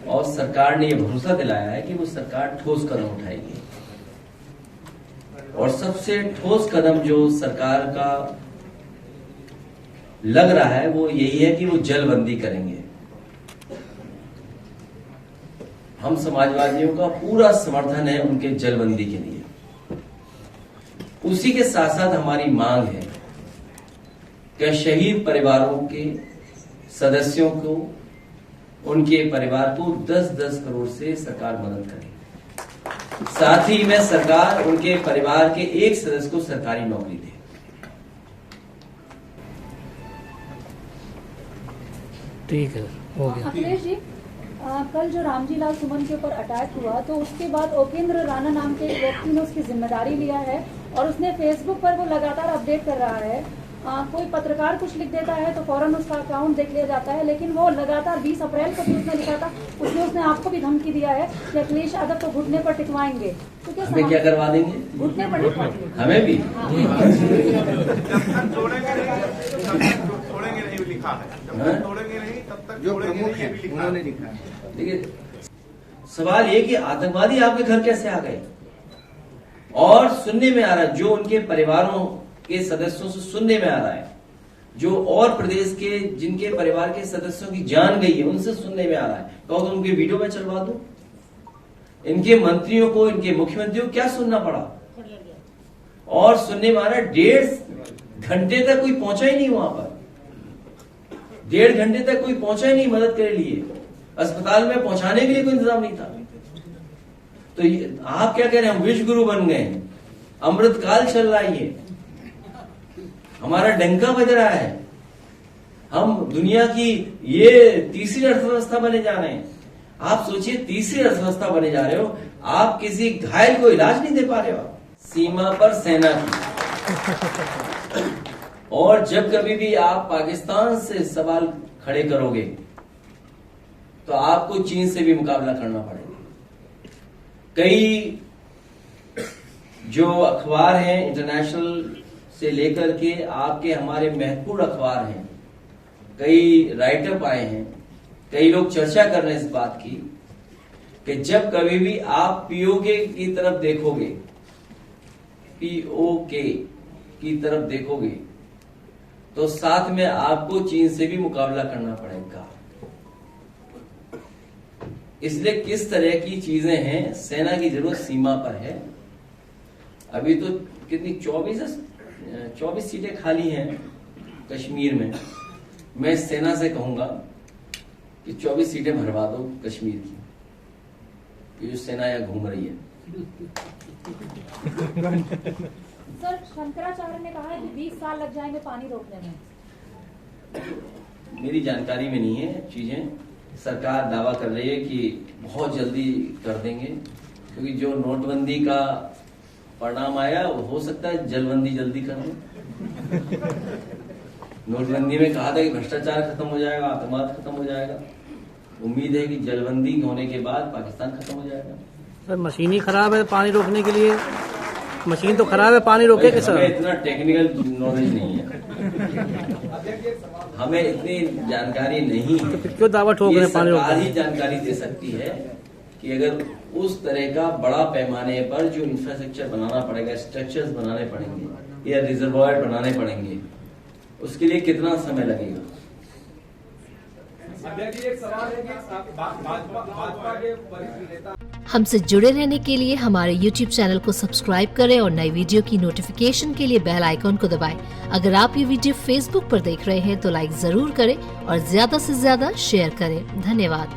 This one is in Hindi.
और सरकार ने ये भरोसा दिलाया है कि वो सरकार ठोस कदम उठाएगी। और सबसे ठोस कदम जो सरकार का लग रहा है वो यही है कि वो जलबंदी करेंगे। हम समाजवादियों का पूरा समर्थन है उनके जलबंदी के लिए। उसी के साथ साथ हमारी मांग है कि शहीद परिवारों के सदस्यों को, उनके परिवार को 10-10 करोड़ से सरकार मदद करे। साथ ही में सरकार उनके परिवार के एक सदस्य को सरकारी नौकरी दे। ठीक है, हो गया। अखिलेश जी, कल जो रामजी लाल सुमन के ऊपर अटैक हुआ तो उसके बाद ओकेंद्र राणा नाम के एक व्यक्ति ने उसकी जिम्मेदारी लिया है और उसने फेसबुक पर वो लगातार अपडेट कर रहा है। कोई पत्रकार कुछ लिख देता है तो फौरन उसका अकाउंट देख लिया जाता है, लेकिन वो लगातार 20 अप्रैल को भी उसने लिखा था, उसने आपको भी धमकी दिया है कि अखिलेश यादव को घुटने पर टिकवाएंगे। तो क्या हमें क्या करवा देंगे? घुटने पर टिकवाएंगे हमें भी। छोड़ेंगे नहीं लिखा है, छोड़ेंगे नहीं तब तक जो प्रमुख है उन्होंने लिखा है। देखिए, सवाल ये कि आतंकवादी आपके घर कैसे आ गए? और सुनने में आ रहा है, जो उनके परिवारों के सदस्यों से सुनने में आ रहा है, जो और प्रदेश के जिनके परिवार के सदस्यों की जान गई है उनसे सुनने में आ रहा है, कहो तो उनके वीडियो में चलवा दो। इनके मंत्रियों को, इनके मुख्यमंत्रियों को क्या सुनना पड़ा? और सुनने में आ रहा है 1.5 घंटे तक कोई पहुंचा ही नहीं वहां पर। 1.5 घंटे तक कोई पहुंचा ही नहीं मदद के लिए। अस्पताल में पहुंचाने के लिए कोई इंतजाम नहीं था। तो आप क्या कह रहे हैं? हम विश्व गुरु बन गए, अमृतकाल चल रहा है, हमारा डंका बज रहा है, हम दुनिया की ये तीसरी अर्थव्यवस्था बने जा रहे हैं। आप सोचिए, तीसरी अर्थव्यवस्था बने जा रहे हो, आप किसी घायल को इलाज नहीं दे पा रहे हो। सीमा पर सेना की। और जब कभी भी आप पाकिस्तान से सवाल खड़े करोगे तो आपको चीन से भी मुकाबला करना पड़ेगा। कई जो अखबार हैं इंटरनेशनल से लेकर के आपके हमारे महत्वपूर्ण अखबार हैं, कई राइटअप आए हैं, कई लोग चर्चा कर रहे हैं इस बात की कि जब कभी भी आप पीओके की तरफ देखोगे, पीओके की तरफ देखोगे तो साथ में आपको चीन से भी मुकाबला करना पड़ेगा। इसलिए किस तरह की चीजें हैं, सेना की जरूरत सीमा पर है। अभी तो कितनी 24 सीटें खाली हैं कश्मीर में। मैं सेना से कहूंगा कि 24 सीटें भरवा दो कश्मीर की, ये जो सेना यहाँ घूम रही है। सर, शंकराचार्य ने कहा है कि 20 साल लग जाएंगे पानी रोकने में। मेरी जानकारी में नहीं है चीजें। सरकार दावा कर रही है कि बहुत जल्दी कर देंगे, क्योंकि जो नोटबंदी का परिणाम आया वो हो सकता है जलबंदी जल्दी कर दें। नोटबंदी में कहा था कि भ्रष्टाचार खत्म हो जाएगा, आतंकवाद खत्म हो जाएगा। उम्मीद है कि जलबंदी होने के बाद पाकिस्तान खत्म हो जाएगा। सर, मशीन ही खराब है पानी रोकने के लिए। मशीन तो खराब है, पानी रोके के सर? इतना टेक्निकल नॉलेज नहीं है, हमें इतनी जानकारी नहीं है। तो क्यों दावा ठोक रहे हैं पानी रोकने? सरकार ही जानकारी दे सकती है कि अगर उस तरह का बड़ा पैमाने पर जो इंफ्रास्ट्रक्चर बनाना पड़ेगा, स्ट्रक्चर्स बनाने पड़ेंगे या रिजर्वायर बनाने पड़ेंगे, उसके लिए कितना समय लगेगा। एक सवाल है कि भाजपा के वरिष्ठ नेता हमसे जुड़े रहने के लिए हमारे YouTube चैनल को सब्सक्राइब करें और नई वीडियो की नोटिफिकेशन के लिए बेल आइकॉन को दबाएं। अगर आप ये वीडियो Facebook पर देख रहे हैं तो लाइक जरूर करें और ज्यादा से ज्यादा शेयर करें। धन्यवाद।